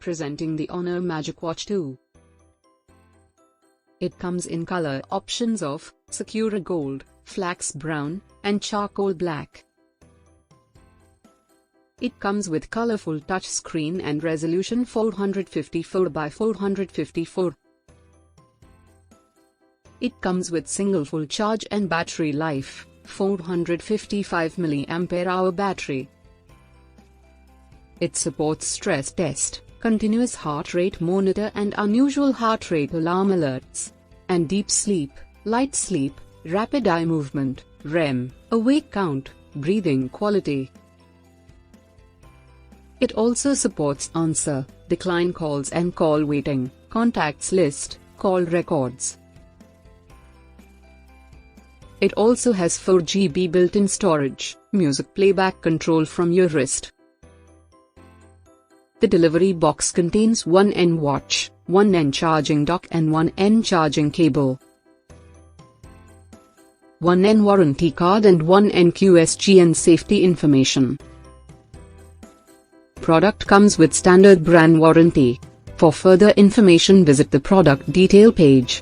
presenting the Honor Magic Watch 2. It comes in color options of Sakura Gold, Flax Brown, and Charcoal Black. It comes with colorful touchscreen and resolution 454 by 454. It comes with single full charge and battery life, 455 mAh battery. It supports stress test, continuous heart rate monitor and unusual heart rate alarm alerts, and deep sleep, light sleep, rapid eye movement, REM, awake count, breathing quality. It also supports answer, decline calls and call waiting, contacts list, call records. It also has 4 GB built-in storage, music playback control from your wrist. The delivery box contains 1N watch, 1N charging dock and 1N charging cable, 1N warranty card and 1N QSG and safety information. Product comes with standard brand warranty. For further information visit the product detail page.